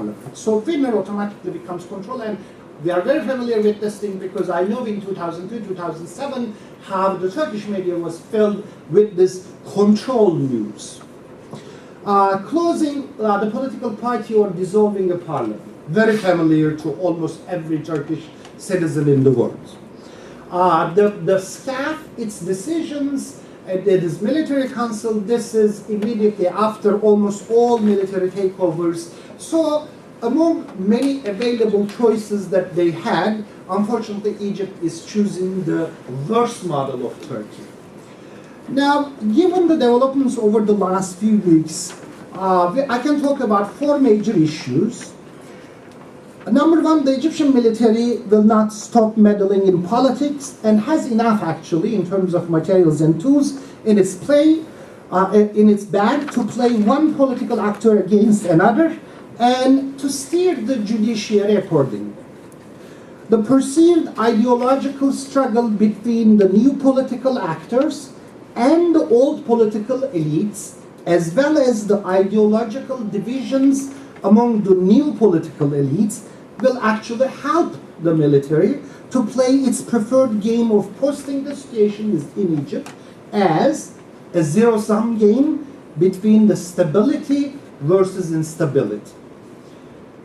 parliament. So winner automatically becomes control, and we are very familiar with this thing because I know in 2002, 2007, how the Turkish media was filled with this control news. Closing the political party or dissolving a parliament. Very familiar to almost every Turkish citizen in the world. The SCAF, its decisions, this military council, this is immediately after almost all military takeovers. So among many available choices that they had, unfortunately Egypt is choosing the worst model of Turkey. Now, given the developments over the last few weeks, I can talk about four major issues. Number one, the Egyptian military will not stop meddling in politics and has enough, actually, in terms of materials and tools in its bag to play one political actor against another and to steer the judiciary accordingly. The perceived ideological struggle between the new political actors and the old political elites, as well as the ideological divisions among the new political elites, will actually help the military to play its preferred game of posting the situation in Egypt as a zero-sum game between the stability versus instability.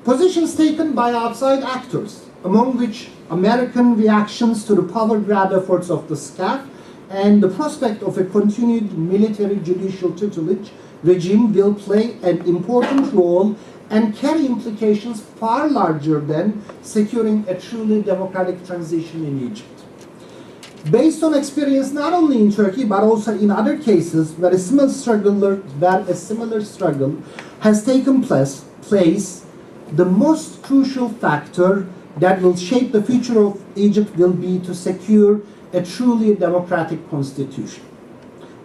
Positions taken by outside actors, among which American reactions to the power grab efforts of the SCAF and the prospect of a continued military judicial tutelage regime will play an important role and carry implications far larger than securing a truly democratic transition in Egypt. Based on experience not only in Turkey but also in other cases where a similar struggle has taken place, the most crucial factor that will shape the future of Egypt will be to secure a truly democratic constitution.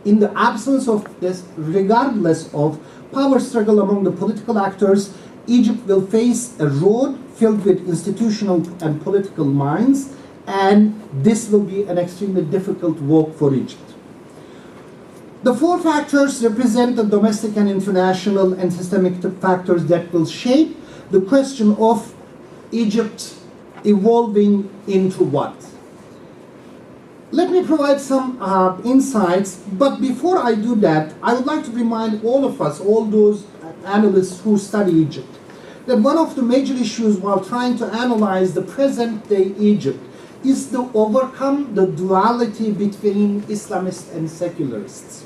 In the absence of this, regardless of power struggle among the political actors, Egypt will face a road filled with institutional and political mines, and this will be an extremely difficult walk for Egypt. The four factors represent the domestic and international and systemic factors that will shape the question of Egypt evolving into what? Let me provide some insights, but before I do that, I would like to remind all of us, all those analysts who study Egypt, that one of the major issues while trying to analyze the present-day Egypt is to overcome the duality between Islamists and secularists.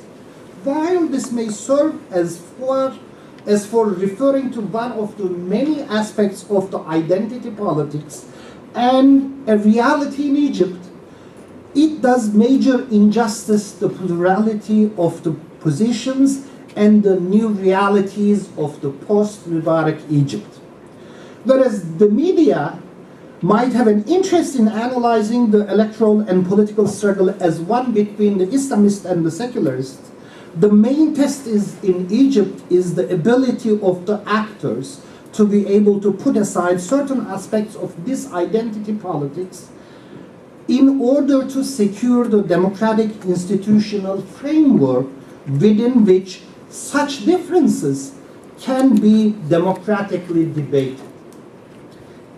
While this may serve as for referring to one of the many aspects of the identity politics and a reality in Egypt, it does major injustice to the plurality of the positions and the new realities of the post-Mubarak Egypt. Whereas the media might have an interest in analyzing the electoral and political struggle as one between the Islamists and the secularists, the main test in Egypt is the ability of the actors to be able to put aside certain aspects of this identity politics in order to secure the democratic institutional framework within which such differences can be democratically debated.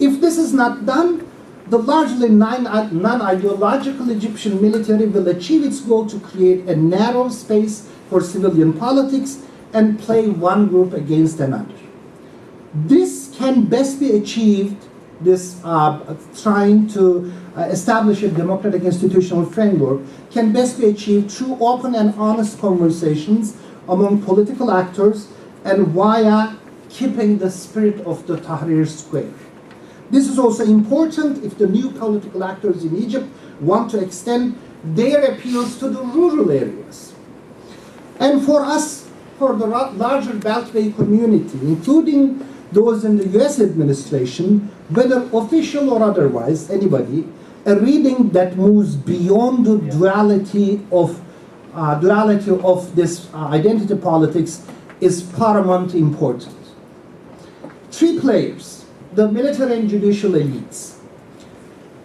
If this is not done, the largely non-ideological Egyptian military will achieve its goal to create a narrow space for civilian politics and play one group against another. This can best be achieved, trying to establish a democratic institutional framework, can best be achieved through open and honest conversations among political actors and via keeping the spirit of the Tahrir Square. This is also important if the new political actors in Egypt want to extend their appeals to the rural areas. And for us, for the larger Beltway community, including those in the US administration, whether official or otherwise, anybody, a reading that moves beyond the duality of this identity politics is paramount important. Three players, the military and judicial elites,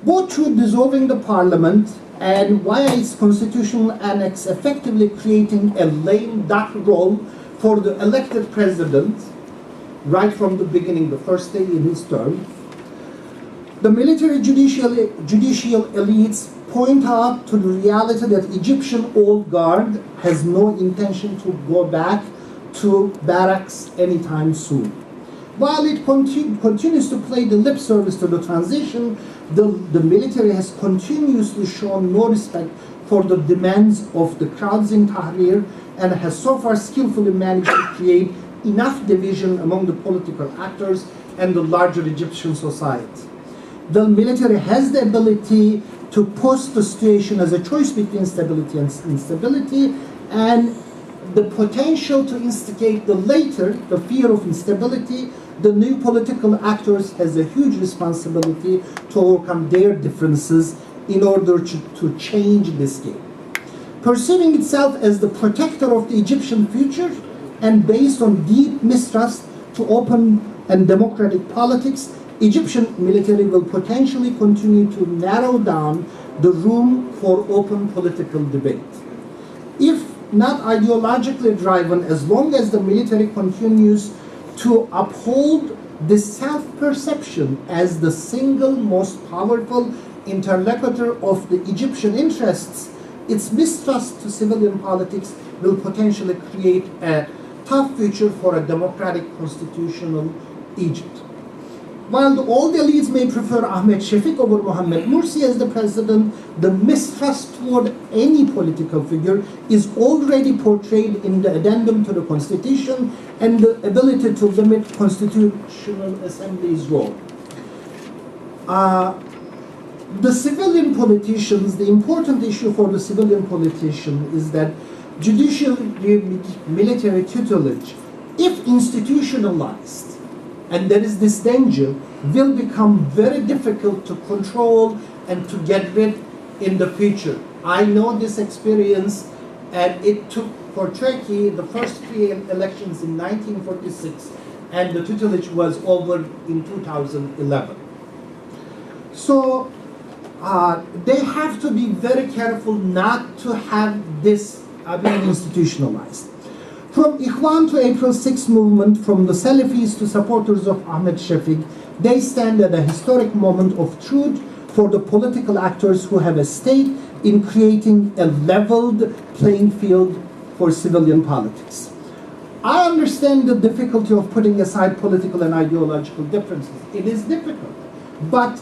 both through dissolving the parliament and via its constitutional annex effectively creating a lame duck role for the elected president, right from the beginning, the first day in his term. The military judicial elites point out to the reality that Egyptian old guard has no intention to go back to barracks anytime soon. While it continues to play the lip service to the transition, the military has continuously shown no respect for the demands of the crowds in Tahrir and has so far skillfully managed to create enough division among the political actors and the larger Egyptian society. The military has the ability to post the situation as a choice between stability and instability, and the potential to instigate the later, the fear of instability. The new political actors has a huge responsibility to overcome their differences in order to change this game. Perceiving itself as the protector of the Egyptian future and based on deep mistrust to open and democratic politics, Egyptian military will potentially continue to narrow down the room for open political debate. If not ideologically driven, as long as the military continues to uphold this self-perception as the single most powerful interlocutor of the Egyptian interests, its mistrust to civilian politics will potentially create a tough future for a democratic constitutional Egypt. While all the elites may prefer Ahmed Shafik over Mohamed Morsi as the president, the mistrust toward any political figure is already portrayed in the addendum to the constitution and the ability to limit constitutional assembly's role. The civilian politicians, the important issue for the civilian politician is that judicial military tutelage, if institutionalized, and there is this danger, will become very difficult to control and to get rid in the future. I know this experience, and it took for Turkey the first free elections in 1946, and the tutelage was over in 2011. So they have to be very careful not to have this being institutionalized. From Ikhwan to April 6 movement, from the Salafis to supporters of Ahmed Shafik, they stand at a historic moment of truth for the political actors who have a stake in creating a leveled playing field for civilian politics. I understand the difficulty of putting aside political and ideological differences. It is difficult, but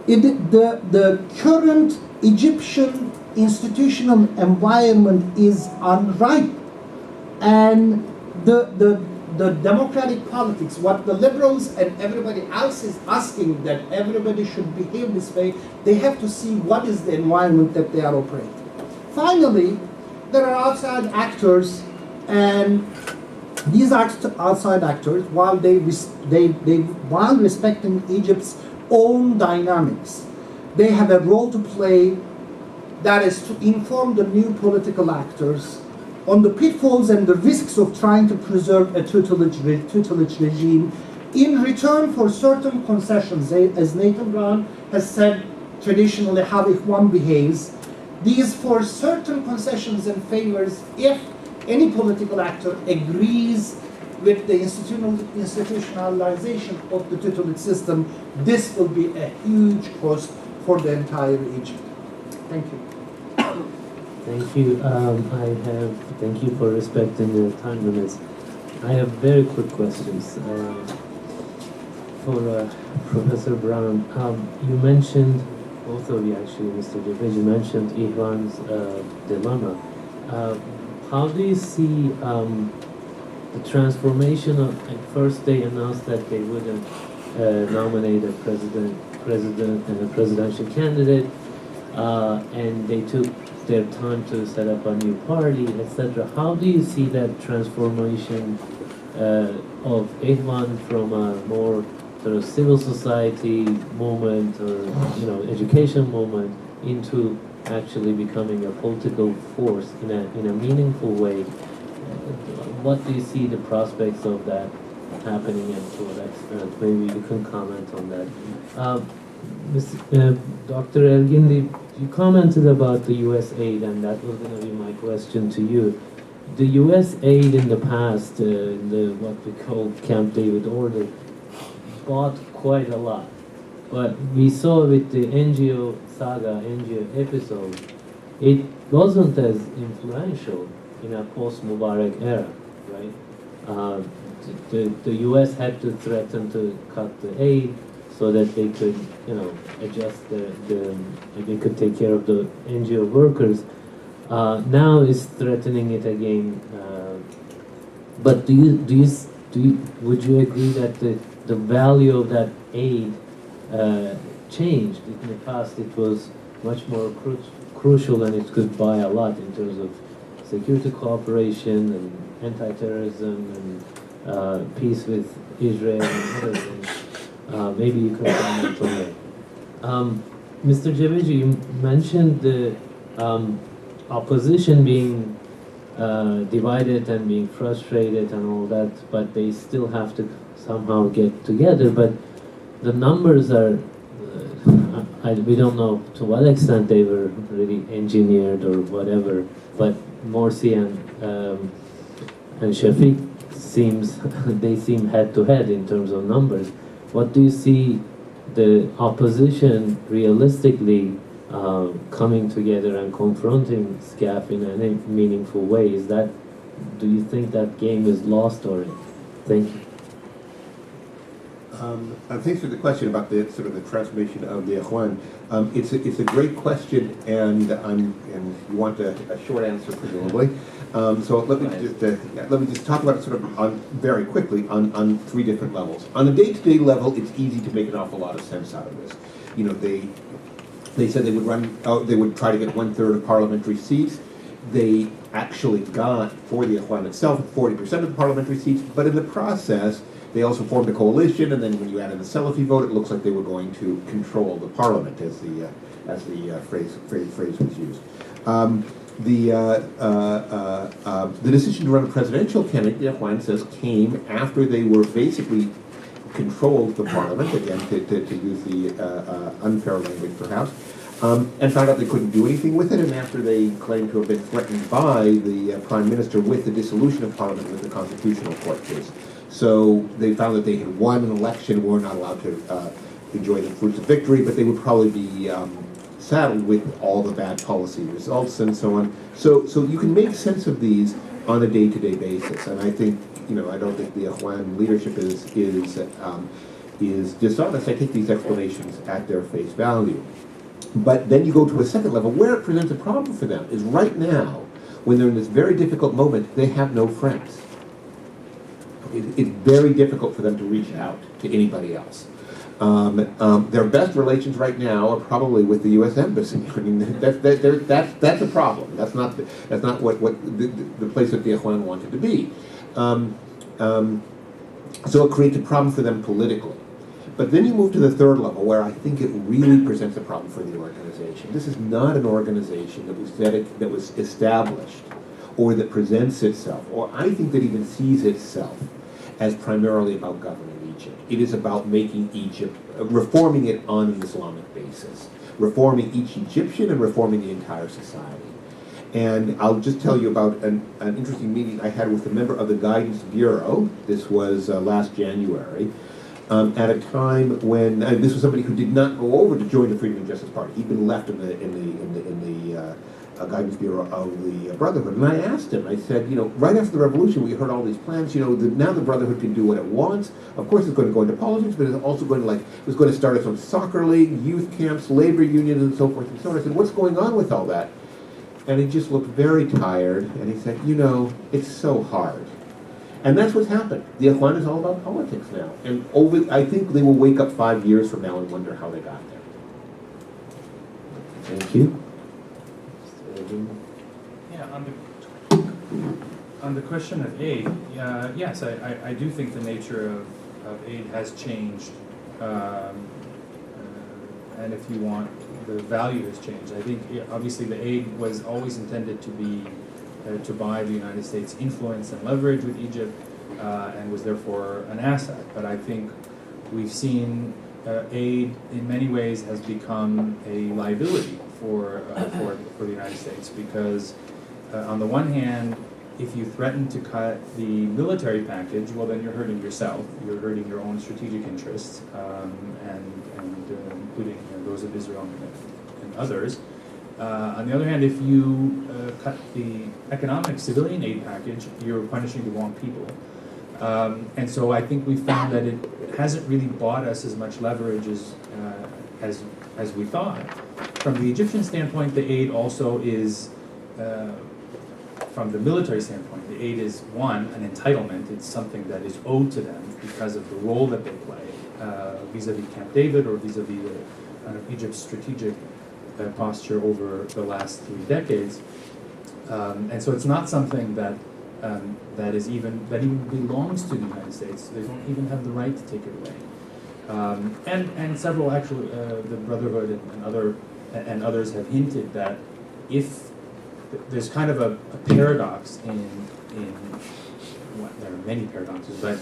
the current Egyptian institutional environment is unripe. And the democratic politics, what the liberals and everybody else is asking, that everybody should behave this way, they have to see what is the environment that they are operating. Finally, there are outside actors, and these outside actors, while while respecting Egypt's own dynamics, they have a role to play, that is to inform the new political actors on the pitfalls and the risks of trying to preserve a tutelage regime in return for certain concessions. As Nathan Brown has said, traditionally how Ikhwan behaves, these for certain concessions and favors, if any political actor agrees with the institutionalization of the tutelage system, this will be a huge cost for the entire Egypt. Thank you. Thank you. Thank you for respecting the time limits. I have very quick questions for Professor Brown. You mentioned, both of you actually, Mr. Cebeci, you mentioned Iran's dilemma. How do you see the transformation of, at first they announced that they wouldn't nominate a president and a presidential candidate, and they took their time to set up a new party, etc. How do you see that transformation of Ikhwan from a more sort of civil society movement or education movement into actually becoming a political force in a meaningful way? What do you see the prospects of that happening, and to what extent? Maybe you can comment on that. Dr. Elgindy, you commented about the U.S. aid, and that was going to be my question to you. the U.S. aid in the past, in the what we call Camp David order, bought quite a lot. But we saw with the NGO saga, NGO episode, it wasn't as influential in a post-Mubarak era, right? The U.S. had to threaten to cut the aid so that they could, adjust they could take care of the NGO workers. Now is threatening it again. But would you agree that the value of that aid changed? In the past, it was much more crucial, and it could buy a lot in terms of security cooperation and anti-terrorism and peace with Israel and other things. Maybe you could comment on that. Mr. Cebeci, you mentioned the opposition being divided and being frustrated and all that, but they still have to somehow get together. But the numbers are, we don't know to what extent they were really engineered or whatever, but Morsi and Shafiq they seem head to head in terms of numbers. What do you see the opposition realistically coming together and confronting SCAF in any meaningful way? Do you think that game is lost already? Thank you. Thanks for the question about the sort of the transformation of the Ikhwan. It's a great question, and you want a short answer presumably. So let me just talk about it sort of very quickly on three different levels. On a day-to-day level, it's easy to make an awful lot of sense out of this. They said they would try to get 1/3 of parliamentary seats. They actually got, for the Ikhwan itself, 40% of the parliamentary seats, but in the process, they also formed a coalition, and then when you add in the Salafi vote, it looks like they were going to control the parliament, as the phrase was used. The decision to run a presidential candidate, the Ikhwan says, came after they were basically controlled the parliament, again, to use the unfair language perhaps, and found out they couldn't do anything with it, and after they claimed to have been threatened by the prime minister with the dissolution of parliament with the constitutional court case. So they found that they had won an election, were not allowed to enjoy the fruits of victory, but they would probably be saddled with all the bad policy results and so on. So you can make sense of these on a day-to-day basis, and I think, I don't think the Ikhwan leadership is dishonest. I take these explanations at their face value. But then you go to a second level where it presents a problem for them is right now, when they're in this very difficult moment, they have no friends. It's very difficult for them to reach out to anybody else. Their best relations right now are probably with the U.S. Embassy. I mean, that's a problem. That's not what the place that the Ikhwan wanted to be. So it creates a problem for them politically. But then you move to the third level, where I think it really presents a problem for the organization. This is not an organization that was established, or that presents itself, or I think that even sees itself as primarily about governing Egypt. It is about making Egypt, reforming it on an Islamic basis, reforming each Egyptian and reforming the entire society. And I'll just tell you about an interesting meeting I had with a member of the Guidance Bureau. This was last January, at a time when this was somebody who did not go over to join the Freedom and Justice Party. He'd been left in the Guidance Bureau of the Brotherhood. And I asked him, I said, right after the revolution, we heard all these plans, now the Brotherhood can do what it wants. Of course, it's going to go into politics, but it's also going to, it was going to start its own soccer league, youth camps, labor unions, and so forth and so on. I said, what's going on with all that? And he just looked very tired, and he said, it's so hard. And that's what's happened. The Ikhwan is all about politics now. And I think they will wake up 5 years from now and wonder how they got there. Thank you. Yeah, on the question of aid, yes, I do think the nature of aid has changed, and if you want, the value has changed. I think obviously the aid was always intended to be to buy the United States influence and leverage with Egypt, and was therefore an asset. But I think we've seen aid in many ways has become a liability for the United States, because on the one hand, if you threaten to cut the military package, well, then you're hurting yourself. You're hurting your own strategic interests, including those of Israel and others. On the other hand, if you cut the economic civilian aid package, you're punishing the wrong people. And so I think we found that it hasn't really bought us as much leverage as we thought. From the Egyptian standpoint, the aid also is, from the military standpoint, the aid is, one, an entitlement. It's something that is owed to them because of the role that they play vis-a-vis Camp David or vis-a-vis Egypt's strategic posture over the last 3 decades. And so it's not something that that even belongs to the United States. They don't even have the right to take it away. And several actually, the Brotherhood and others have hinted that if there's kind of a paradox in well, there are many paradoxes, but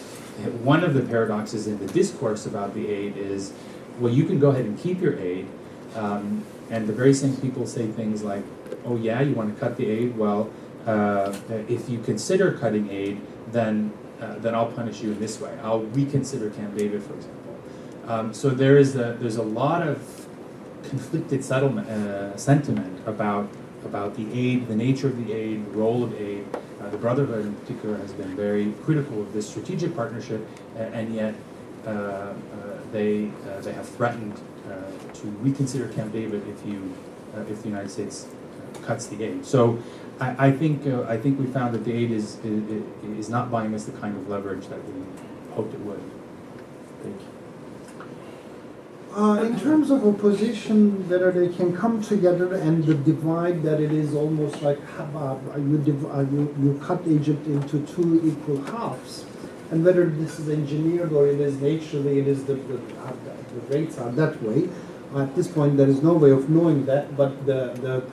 one of the paradoxes in the discourse about the aid is, well, you can go ahead and keep your aid, and the very same people say things like, oh yeah, you want to cut the aid? Well, if you consider cutting aid, then I'll punish you in this way. I'll reconsider Camp David, for example. So there's a lot of conflicted sentiment about the aid, the nature of the aid, the role of aid. The Brotherhood in particular has been very critical of this strategic partnership, and yet they have threatened to reconsider Camp David if the United States cuts the aid. So I think we found that the aid is not buying us the kind of leverage that we hoped it would. Thank you. In terms of opposition, whether they can come together and the divide that it is almost like you cut Egypt into 2 equal halves, and whether this is engineered or it is naturally, it is the rates are that way. At this point, there is no way of knowing that, but the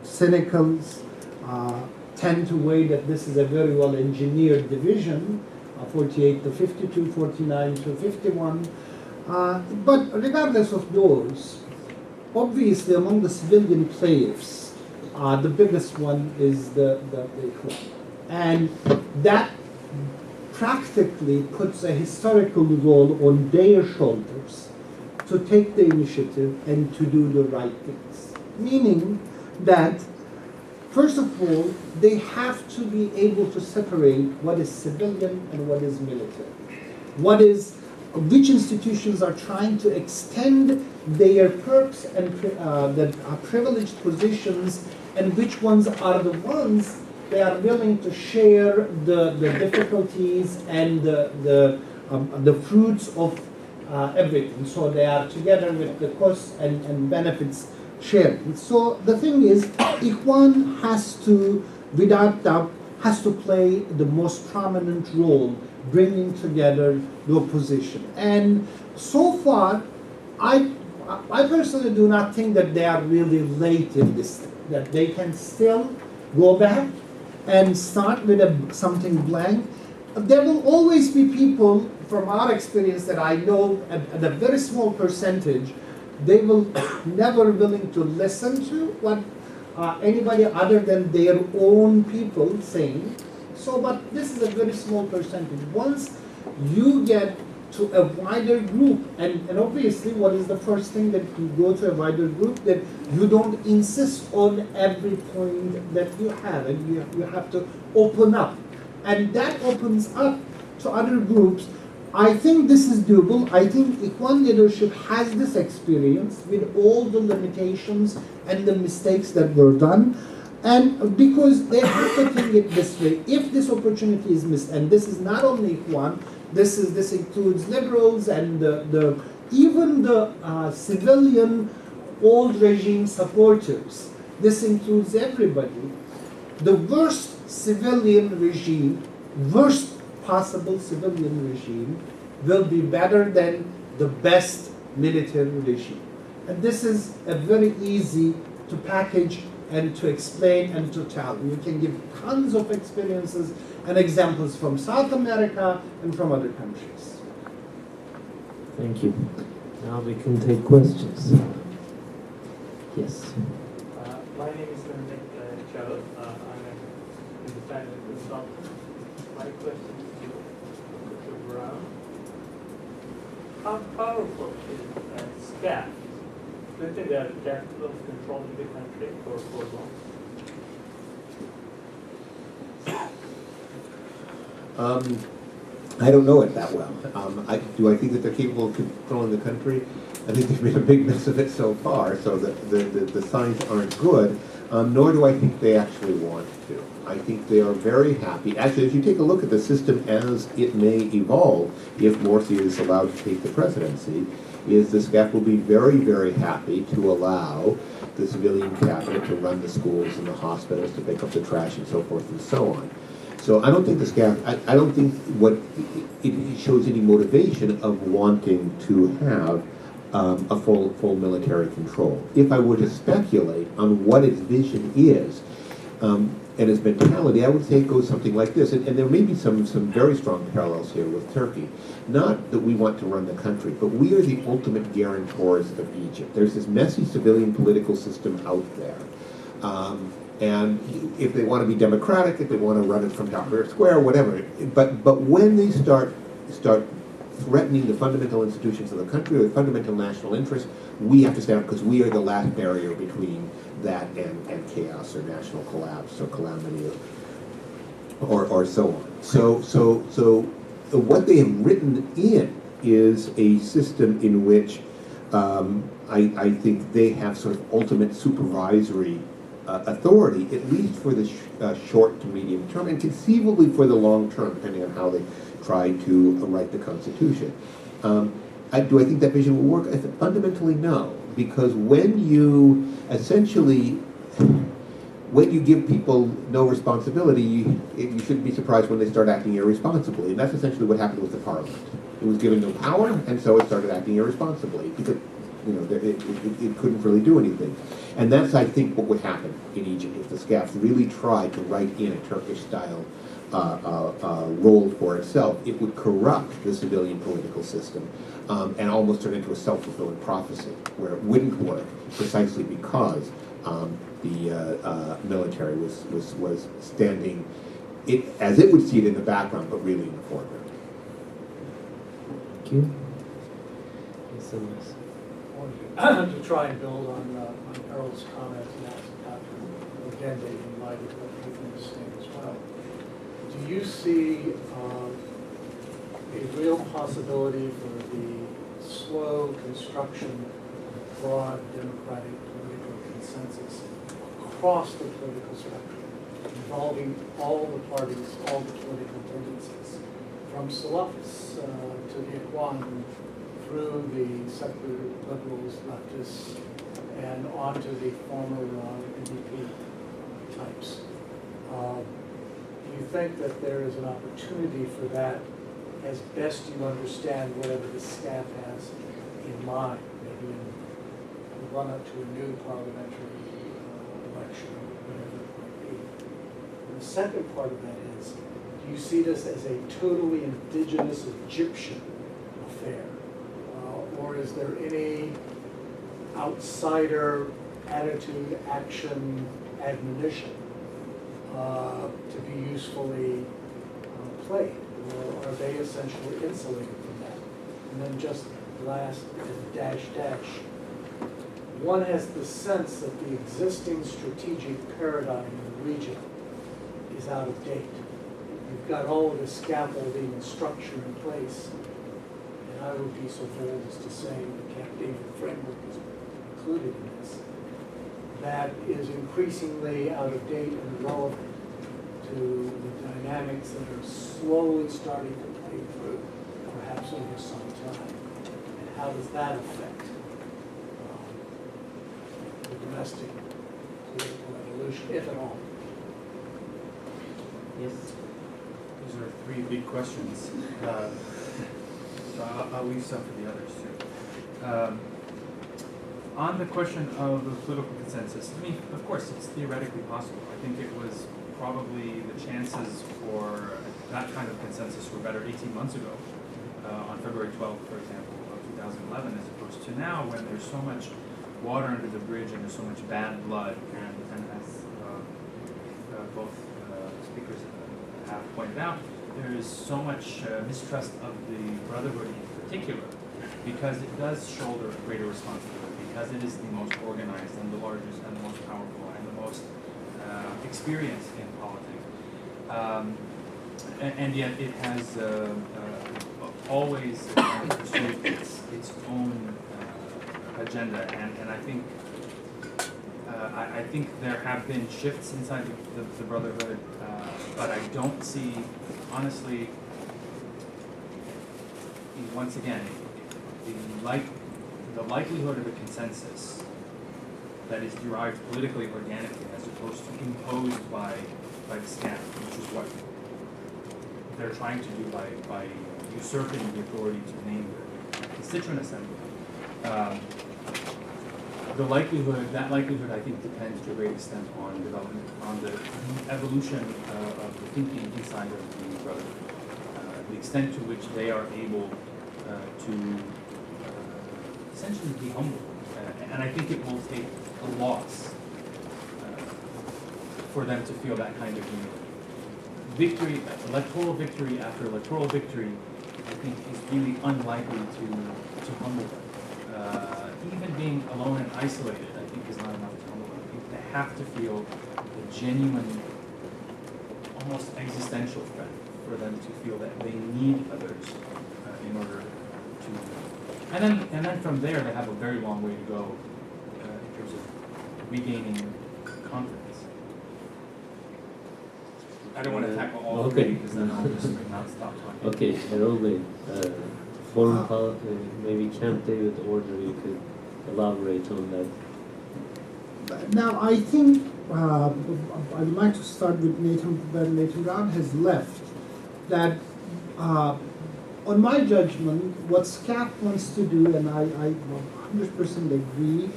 cynicals tend to weigh that this is a very well engineered division, 48 to 52, 49 to 51. But regardless of those, obviously among the civilian players, the biggest one is the Ikhwan. And that practically puts a historical role on their shoulders to take the initiative and to do the right things. Meaning that, first of all, they have to be able to separate what is civilian and what is military. Which institutions are trying to extend their perks and privileged positions, and which ones are the ones they are willing to share the difficulties and the fruits of everything. So they are together with the costs and benefits sharing. So the thing is, Ikhwan has to, without doubt, has to play the most prominent role bringing together the opposition. And so far, I personally do not think that they are really late in this thing, that they can still go back and start with something blank. There will always be people, from our experience that I know, at a very small percentage, they will never willing to listen to what anybody other than their own people saying. So, but this is a very small percentage. Once you get to a wider group, and obviously what is the first thing that you go to a wider group, that you don't insist on every point that you have, and you have to open up. And that opens up to other groups. I think this is doable. I think Ikhwan leadership has this experience with all the limitations and the mistakes that were done. And because they have to think it this way, if this opportunity is missed, and this is not only Ikhwan, this includes liberals and even the civilian old regime supporters. This includes everybody. The worst civilian regime, worst possible civilian regime, will be better than the best military regime. And this is a very easy to package and to explain and to tell. You can give tons of experiences and examples from South America and from other countries. Thank you. Now we can take questions. Yes. My name is Khaled. I'm a independent consultant. My question to Dr. Brown. How powerful is SCAF? Do you think they are capable of controlling the country for long? I don't know it that well. Do I think that they're capable of controlling the country? I think they've made a big mess of it so far, so the signs aren't good, nor do I think they actually want to. I think they are very happy. Actually, if you take a look at the system as it may evolve, if Morsi is allowed to take the presidency, is the SCAF will be very, very happy to allow the civilian cabinet to run the schools and the hospitals, to pick up the trash and so forth and so on. So I don't think the SCAF, I don't think what it shows any motivation of wanting to have a full military control. If I were to speculate on what its vision is and its mentality, I would say it goes something like this. And there may be some very strong parallels here with Turkey. Not that we want to run the country, but we are the ultimate guarantors of Egypt. There's this messy civilian political system out there. And if they want to be democratic, if they want to run it from Tahrir Square, whatever. But when they start threatening the fundamental institutions of the country or the fundamental national interest, we have to stand up because we are the last barrier between that and chaos or national collapse or calamity or so on. So what they have written in is a system in which I think they have sort of ultimate supervisory authority, at least for the short to medium term, and conceivably for the long term, depending on how they try to write the Constitution. Do I think that vision will work? Fundamentally, no, because when you give people no responsibility, you shouldn't be surprised when they start acting irresponsibly, and that's essentially what happened with the parliament. It was given no power, and so it started acting irresponsibly because it couldn't really do anything. And that's, I think, what would happen in Egypt if the SCAF really tried to write in a Turkish-style role for itself. It would corrupt the civilian political system and almost turn into a self-fulfilling prophecy, where it wouldn't work precisely because the military was standing, as it would see it, in the background, but really in the foreground. Thank you. Yes, yes. To try and build on Erol's comments and ask Dr. Elgindy in light of what Ethan is saying as well. Do you see a real possibility for the slow construction of broad democratic political consensus across the political spectrum, involving all the parties, all the political tendencies, from Salafists to the Ikhwan, through the secular liberals, leftists, and onto the former NDP types. Do you think that there is an opportunity for that, as best you understand whatever the SCAF has in mind, maybe in the run-up to a new parliamentary election, or whatever it might be? And the second part of that is, do you see this as a totally indigenous Egyptian affair? Or is there any outsider attitude, action, admonition to be usefully played? Or are they essentially insulated from that? And then just last, dash. One has the sense that the existing strategic paradigm in the region is out of date. You've got all of the scaffolding and structure in place. I would be so bold as to say the Camp David framework is included in this. That is increasingly out of date and irrelevant to the dynamics that are slowly starting to play through, perhaps over some time. And how does that affect the domestic political evolution, if at all? Yes. Those are three big questions. So I'll leave some for the others too. On the question of the political consensus, I mean, of course, it's theoretically possible. I think it was probably the chances for that kind of consensus were better 18 months ago, on February 12th, for example, of 2011, as opposed to now when there's so much water under the bridge and there's so much bad blood, and as both speakers have pointed out, there is so much mistrust of the Brotherhood in particular, because it does shoulder a greater responsibility, because it is the most organized and the largest and the most powerful and the most experienced in politics. And yet it has always pursued its own agenda, and I think I think there have been shifts inside the Brotherhood, but I don't see, honestly, once again, the likelihood of a consensus that is derived politically organically as opposed to imposed by the staff, which is what they're trying to do by usurping the authority to name the constituent assembly. That likelihood, I think, depends to a great extent on development, on the evolution of the thinking inside of the Brotherhood, the extent to which they are able to essentially be humble. And I think it will take a loss for them to feel that kind of unity. Victory, electoral victory after electoral victory, I think is really unlikely to humble them. Even being alone and isolated, I think, is not enough to humble them. I think they have to feel the genuine, almost existential threat for them to feel that they need others in order to. And then from there, they have a very long way to go in terms of regaining confidence. I don't want to tackle all of it because then I'll just not stop talking. Okay, Erol, foreign policy, maybe Camp David order, you could elaborate on that. Now, I think I would like to start with Nathan, when Nathan Brown has left, that on my judgment, what SCAP wants to do, and I 100% agree,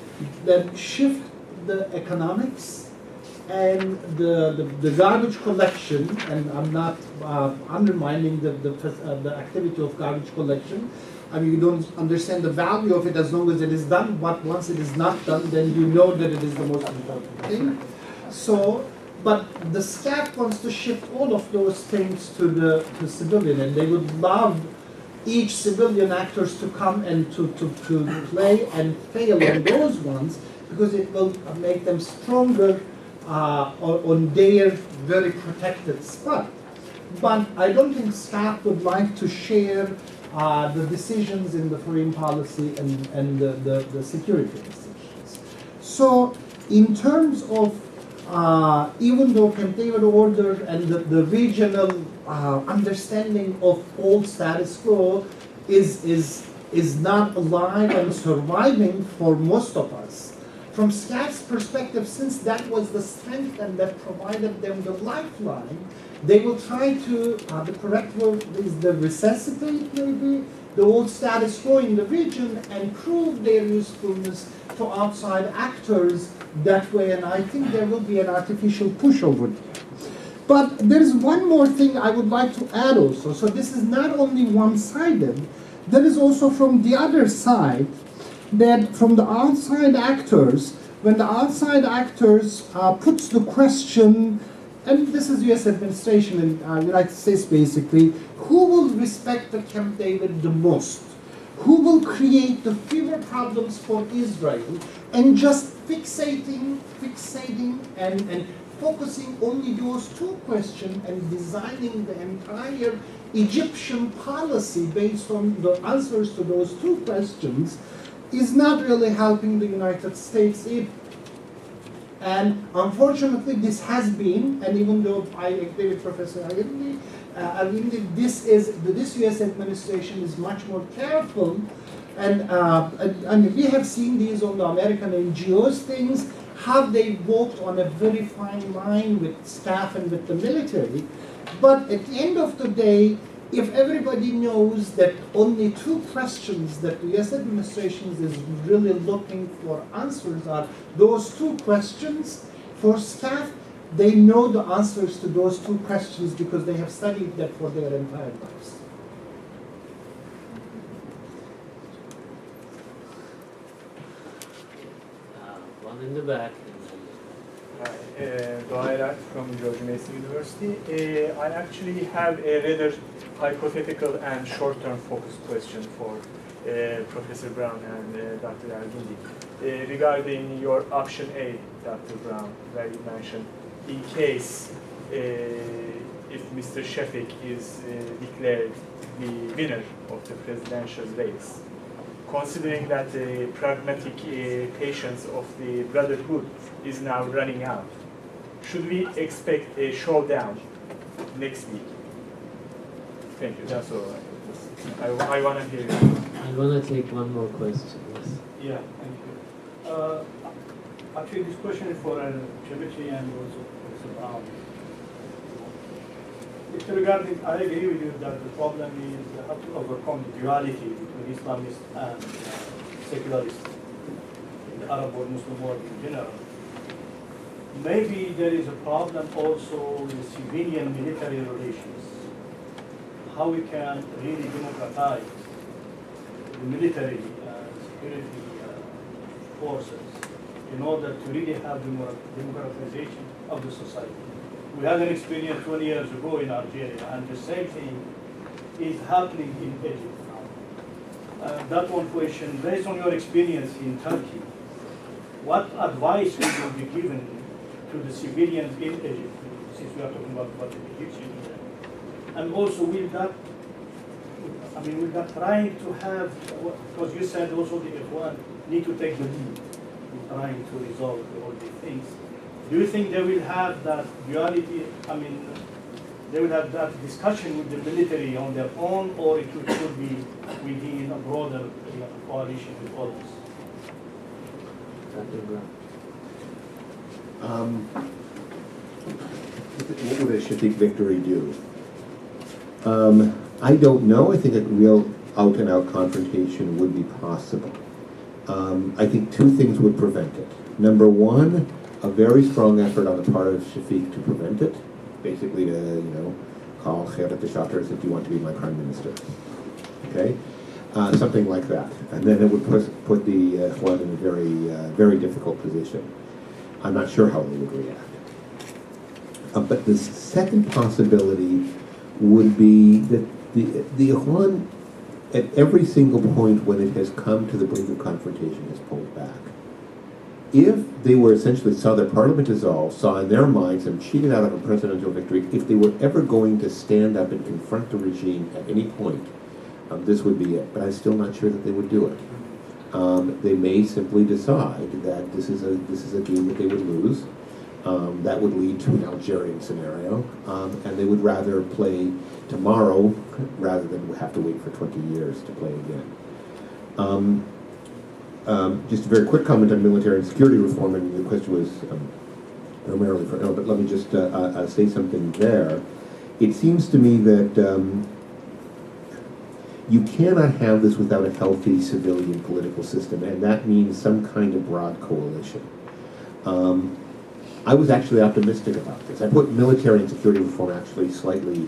that shift the economics and the garbage collection, and I'm not undermining the activity of garbage collection. I mean, you don't understand the value of it as long as it is done, but once it is not done, then you know that it is the most important thing. So, but the SCAP wants to shift all of those things to civilian, and they would love each civilian actors to come and to play and fail on those ones, because it will make them stronger on their very protected spot. But I don't think SCAP would like to share the decisions in the foreign policy and the security decisions. So in terms of, even though Camp David order and the regional understanding of old status quo is not alive and surviving for most of us, from SCAP's perspective, since that was the strength and that provided them the lifeline, they will try to, the correct word is the resuscitate maybe, the old status quo in the region and prove their usefulness to outside actors that way, and I think there will be an artificial push over there. But there's one more thing I would like to add also. So this is not only one-sided, there is also from the other side, that from the outside actors, when the outside actors puts the question, and this is U.S. administration in United States basically, who will respect the Camp David the most? Who will create the fewer problems for Israel? And just fixating and focusing only those two questions and designing the entire Egyptian policy based on the answers to those two questions is not really helping the United States either. And unfortunately, this has been, and even though I agree with Professor Elgindy, this U.S. administration is much more careful, and we have seen these on the American NGOs things, how they walked on a very fine line with staff and with the military. But at the end of the day, if everybody knows that only two questions that the U.S. administration is really looking for answers are those two questions, for staff, they know the answers to those two questions because they have studied that for their entire lives. One in the back. And then... Duality from George Mason University. I actually have a rather hypothetical and short-term focused question for Professor Brown and Dr. Elgindy. Regarding your option A, Dr. Brown, where you mentioned, in case if Mr. Shafik is declared the winner of the presidential race, considering that the pragmatic patience of the Brotherhood is now running out, should we expect a showdown next week? Thank you, that's all. I want to hear you. I want to take one more question. Yes. Yeah, thank you. Actually, this question is for Cebeci and also Professor Brown. It's regarding, I agree with you that the problem is how to overcome the duality between Islamists and secularists in the Arab or Muslim world in general. Maybe there is a problem also with civilian military relations. How we can really democratize the military security forces in order to really have democratization of the society. We had an experience 20 years ago in Algeria, and the same thing is happening in Egypt now. That one question, based on your experience in Turkey, what advice will you be given to the civilians in Egypt, since we are talking about what the Egyptians do? And also, will that trying to have, because you said also the Ikhwan need to take the lead in trying to resolve all these things. Do you think they will have that duality, they will have that discussion with the military on their own, or it could be within a broader coalition with others? What would a Shafiq victory do? I don't know. I think a real out-and-out confrontation would be possible. I think two things would prevent it. Number one, a very strong effort on the part of Shafiq to prevent it, basically to, call Khaled the Chapter and say, do you want to be my prime minister? Okay? Something like that. And then it would put the Ikhwan in a very, very difficult position. I'm not sure how they would react. But the second possibility would be that the Ikhwan, at every single point when it has come to the brink of confrontation, has pulled back. If they were essentially saw their parliament dissolve, saw in their minds them cheated out of a presidential victory, if they were ever going to stand up and confront the regime at any point, this would be it. But I'm still not sure that they would do it. They may simply decide that this is a game that they would lose. That would lead to an Algerian scenario, and they would rather play tomorrow rather than have to wait for 20 years to play again. Just a very quick comment on military and security reform, and the question was primarily for Erol, but let me just say something there. It seems to me that you cannot have this without a healthy civilian political system, and that means some kind of broad coalition. I was actually optimistic about this. I put military and security reform actually slightly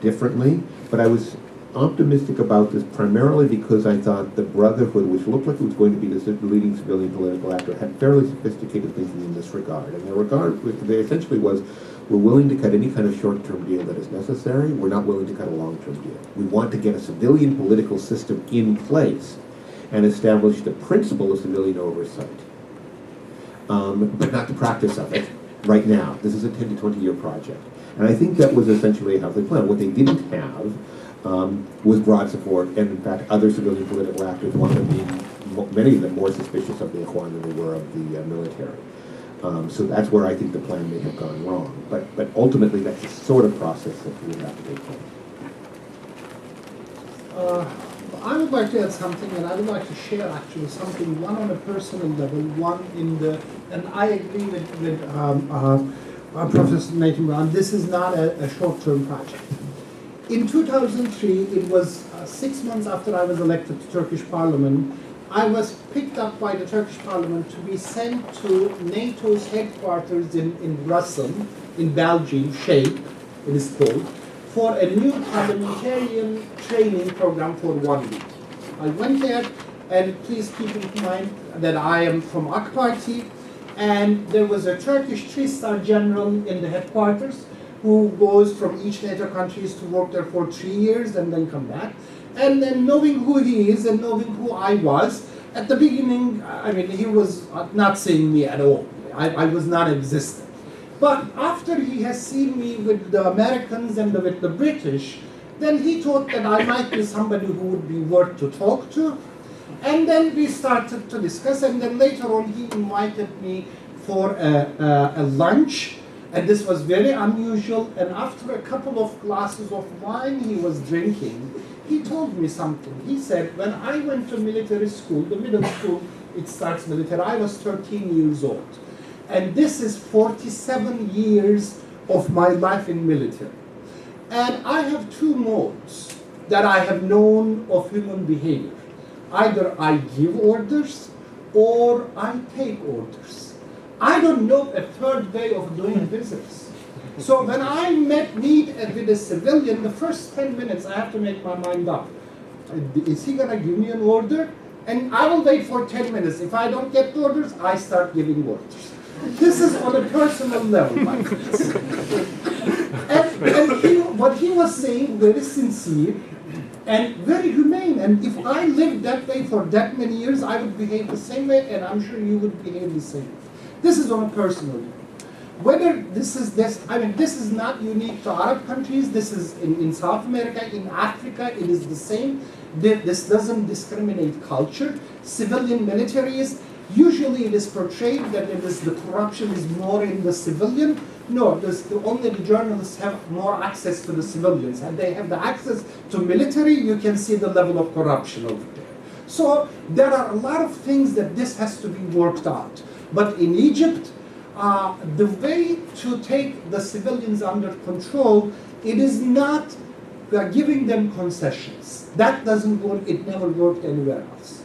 differently, but I was optimistic about this primarily because I thought the Brotherhood, which looked like it was going to be the leading civilian political actor, had fairly sophisticated thinking in this regard. And their regard, they essentially was, we're willing to cut any kind of short-term deal that is necessary. We're not willing to cut a long-term deal. We want to get a civilian political system in place and establish the principle of civilian oversight. But not the practice of it right now. This is a 10 to 20 year project. And I think that was essentially how they planned. What they didn't have was broad support, and in fact other civilian political actors, one of them being, many of them more suspicious of the Ikhwan than they were of the military. So that's where I think the plan may have gone wrong. But ultimately that's the sort of process that we would have to take place. I would like to add something, and I would like to share actually something, one on a personal level, one in the, and I agree with Professor Nathan Brown, this is not a short-term project. In 2003, it was 6 months after I was elected to Turkish Parliament, I was picked up by the Turkish Parliament to be sent to NATO's headquarters in Brussels, in Belgium, SHAPE, it is called, for a new parliamentarian training program for 1 week. I went there, and please keep in mind that I am from AK Party, And there was a Turkish 3-star general in the headquarters who goes from each NATO countries to work there for 3 years and then come back. And then knowing who he is and knowing who I was, at the beginning, I mean, he was not seeing me at all. I was non-existent. But after he has seen me with the Americans and with the British, then he thought that I might be somebody who would be worth to talk to. And then we started to discuss, and then later on he invited me for a lunch, and this was very unusual. And after a couple of glasses of wine he was drinking, he told me something. He said, when I went to military school, the middle school, it starts military, I was 13 years old. And this is 47 years of my life in military. And I have two modes that I have known of human behavior. Either I give orders or I take orders. I don't know a third way of doing business. So when I meet with a civilian, the first 10 minutes I have to make my mind up. Is he gonna give me an order? And I will wait for 10 minutes. If I don't get the orders, I start giving orders. This is on a personal level, my friends. What he was saying, very sincere and very humane. And if I lived that way for that many years, I would behave the same way, and I'm sure you would behave the same. This is on a personal level. Whether this is not unique to Arab countries. This is in South America, in Africa, it is the same. This doesn't discriminate culture. Civilian militaries, usually it is portrayed that the corruption is more in the civilian. No, only the journalists have more access to the civilians. And they have the access to military, you can see the level of corruption over there. So there are a lot of things that this has to be worked out. But in Egypt, the way to take the civilians under control, it is not giving them concessions. That doesn't work, it never worked anywhere else.